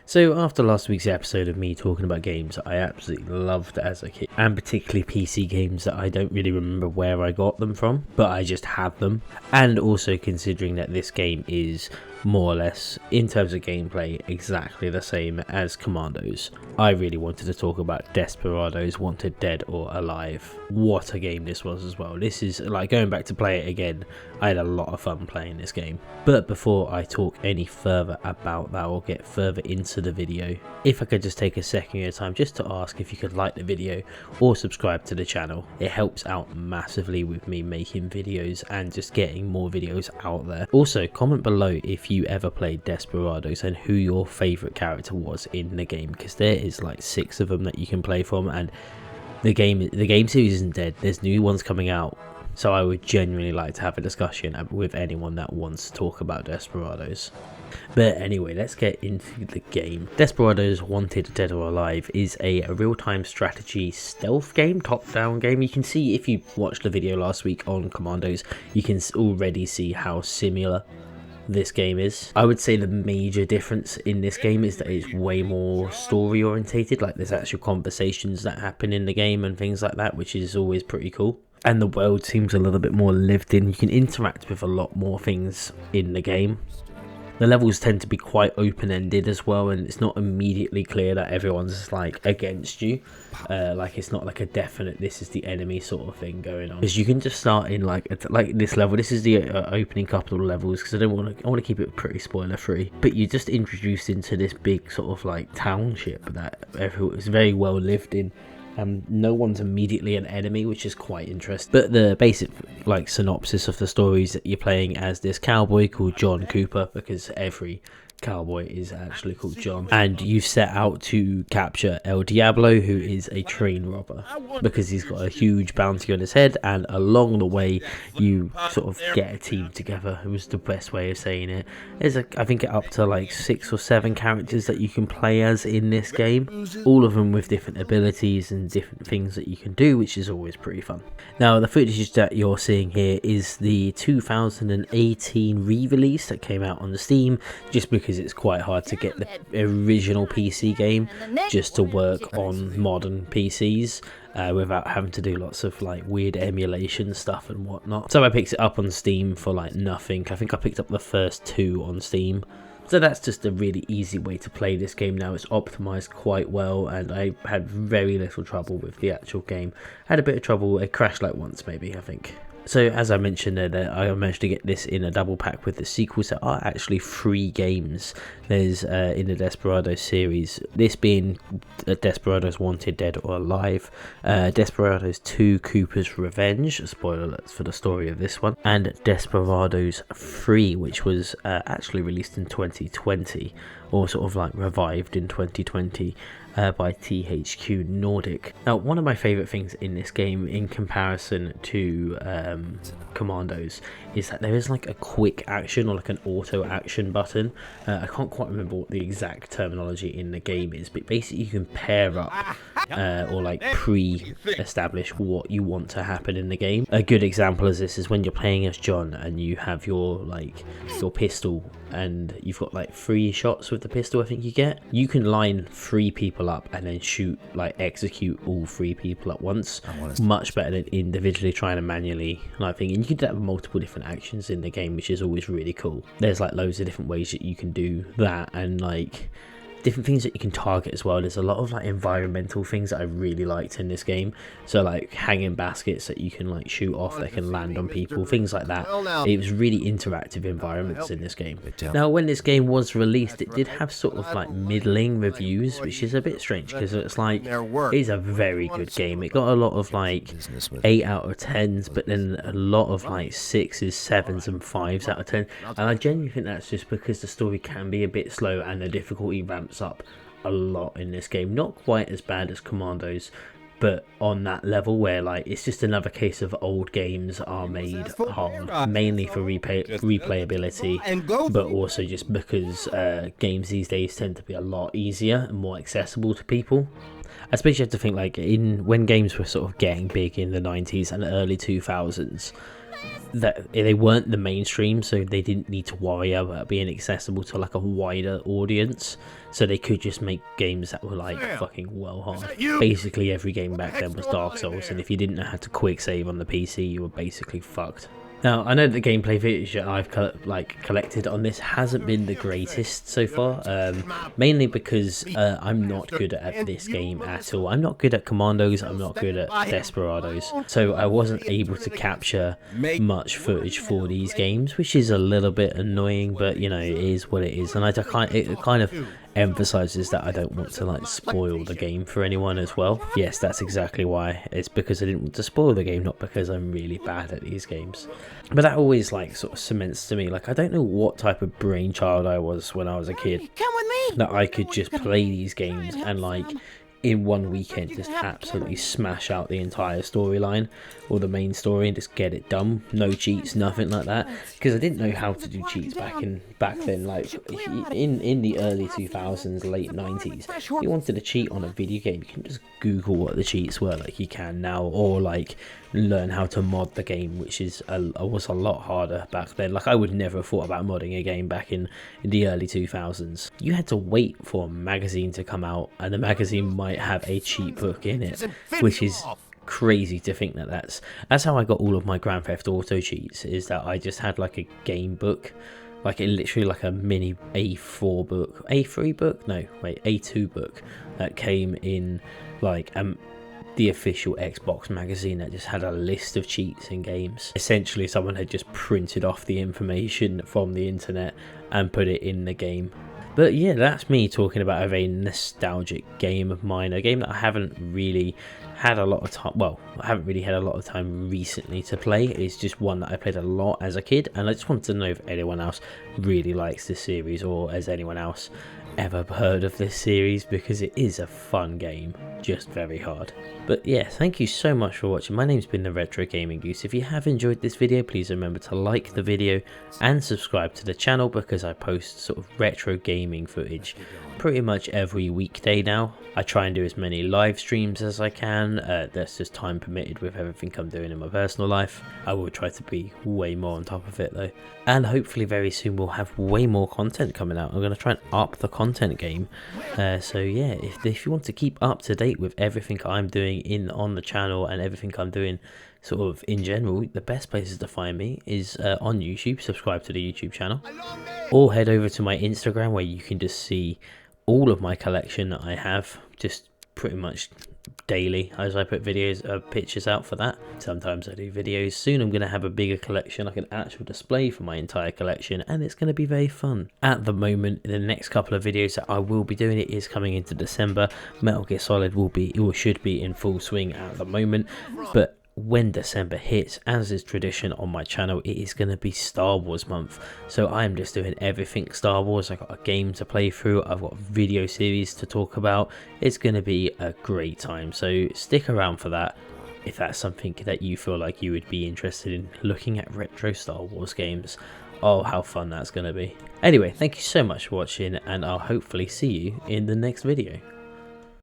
So after last week's episode of me talking about games I absolutely loved as a kid, and particularly PC games that I don't really remember where I got them from, but I just had them, and also considering that this game is more or less, in terms of gameplay, exactly the same as Commandos, I really wanted to talk about Desperados Wanted Dead or Alive. What a game this was as well. This is like going back to play it again. I had a lot of fun playing this game. But before I talk any further about that or get further into the video, if I could just take a second of your time just to ask if you could like the video or subscribe to the channel. It helps out massively with me making videos and just getting more videos out there. Also, comment below if you ever played Desperados and who your favourite character was in the game, because there is like 6 of them that you can play from, and the game series isn't dead. There's new ones coming out. So I would genuinely like to have a discussion with anyone that wants to talk about Desperados. But anyway, let's get into the game. Desperados Wanted Dead or Alive is a real-time strategy stealth game, top-down game. You can see, if you watched the video last week on Commandos, you can already see how similar this game is. I would say the major difference in this game is that it's way more story orientated, like there's actual conversations that happen in the game and things like that, which is always pretty cool. And the world seems a little bit more lived in. You can interact with a lot more things in the game. The levels tend to be quite open-ended as well, and it's not immediately clear that everyone's like against you. Like it's not like a definite this is the enemy sort of thing going on. Because you can just start in like this level. This is the opening couple of levels, because I want to keep it pretty spoiler free. But you're just introduced into this big sort of like township that is very well lived in. No one's immediately an enemy, which is quite interesting. But the basic like synopsis of the story is that you're playing as this cowboy called John Cooper, because every cowboy is actually called John, and you set out to capture El Diablo, who is a train robber, because he's got a huge bounty on his head. And along the way you sort of get a team together. It was the best way of saying it. There's I think up to like 6 or 7 characters that you can play as in this game, all of them with different abilities and different things that you can do, which is always pretty fun. Now the footage that you're seeing here is the 2018 re-release that came out on the Steam, just because it's quite hard to get the original PC game just to work on modern PCs without having to do lots of like weird emulation stuff and whatnot. So I picked it up on Steam for like nothing. I think I picked up the first 2 on Steam. So that's just a really easy way to play this game now. It's optimized quite well, and I had very little trouble with the actual game. I had a bit of trouble, it crashed like once maybe, I think. So as I mentioned there, I managed to get this in a double pack with the sequels that are actually 3 games. There's in the Desperados series, this being Desperados Wanted Dead or Alive, Desperados 2 Cooper's Revenge, spoiler alerts for the story of this one, and Desperados 3, which was actually released in 2020, or sort of like revived in 2020 by THQ Nordic. Now, one of my favourite things in this game in comparison to Commandos is that there is like a quick action, or like an auto action button. I can't quite remember what the exact terminology in the game is, but basically you can pair up or like pre-establish what you want to happen in the game. A good example of this is when you're playing as John and you have your pistol, and you've got like 3 shots with the pistol. I think you can line 3 people up and then execute all 3 people at once. Much better than individually trying to manually thing. And you can have multiple different actions in the game, which is always really cool. There's like loads of different ways that you can do that, and like different things that you can target as well. There's a lot of like environmental things that I really liked in this game, so like hanging baskets that you can like shoot off that can land on people, things like that. It was really interactive environments in this game. Now when this game was released, it did have sort of like middling reviews, which is a bit strange, because it's like it's a very good game. It got a lot of like 8 out of 10s, but then a lot of like 6s, 7s and 5s out of 10, and I genuinely think that's just because the story can be a bit slow and the difficulty ramps up a lot in this game. Not quite as bad as Commandos, but on that level where like it's just another case of old games are made hard, mainly for replayability, but also just because games these days tend to be a lot easier and more accessible to people. Especially you have to think like when games were sort of getting big in the 90s and early 2000s, that they weren't the mainstream, so they didn't need to worry about being accessible to like a wider audience, so they could just make games that were like fucking well hard. Basically every game back then was Dark Souls, and if you didn't know how to quick save on the PC, you were basically fucked. Now, I know the gameplay footage that I've collected on this hasn't been the greatest so far, mainly because I'm not good at this game at all. I'm not good at Commandos, I'm not good at Desperados, so I wasn't able to capture much footage for these games, which is a little bit annoying, but you know, it is what it is, and it kind of emphasizes that I don't want to like spoil the game for anyone as well. Yes, that's exactly why. It's because I didn't want to spoil the game, not because I'm really bad at these games. But that always like sort of cements to me, like I don't know what type of brainchild I was when I was a kid, that I could just play these games and like in one weekend just absolutely smash out the entire storyline or the main story and just get it done. No cheats, nothing like that, because I didn't know how to do cheats back then. Like in the early 2000s, late 90s, if you wanted to cheat on a video game, you can just Google what the cheats were, like you can now, or like learn how to mod the game, which was a lot harder back then. Like I would never have thought about modding a game back in the early 2000s. You had to wait for a magazine to come out, and the magazine might have a cheat book in it, which is crazy to think that that's how I got all of my Grand Theft Auto cheats, is that I just had like a game book, like it literally like a mini A4 book, A3 book, no wait, A2 book that came in like the official Xbox magazine that just had a list of cheats in games. Essentially someone had just printed off the information from the internet and put it in the game. But yeah, that's me talking about a very nostalgic game of mine, a game that I haven't really had a lot of time, well, I haven't really had a lot of time recently to play. It's just one that I played a lot as a kid, and I just wanted to know if anyone else really likes this series, or has anyone else ever heard of this series, because it is a fun game, just very hard. But yeah, thank you so much for watching. My name's been the Retro Gaming Goose. If you have enjoyed this video, please remember to like the video and subscribe to the channel, because I post sort of retro gaming footage pretty much every weekday now. I try and do as many live streams as I can, that's just time permitted with everything I'm doing in my personal life. I will try to be way more on top of it though, and hopefully very soon we'll have way more content coming out. I'm going to try and up the content game, so yeah, if you want to keep up to date with everything I'm doing on the channel and everything I'm doing sort of in general, the best places to find me is on YouTube. Subscribe to the YouTube channel, or head over to my Instagram, where you can just see all of my collection that I have, just pretty much daily as I put videos, pictures out for that. Sometimes I do videos. Soon I'm going to have a bigger collection, like an actual display for my entire collection, and it's going to be very fun. At the moment, the next couple of videos that I will be doing, it is coming into December. Metal Gear Solid should be in full swing at the moment, but when December hits, as is tradition on my channel, it is going to be Star Wars month, so I'm just doing everything Star Wars. I've got a game to play through, I've got a video series to talk about. It's going to be a great time, so stick around for that if that's something that you feel like you would be interested in, looking at retro Star Wars games. Oh, how fun that's going to be. Anyway, thank you so much for watching, and I'll hopefully see you in the next video.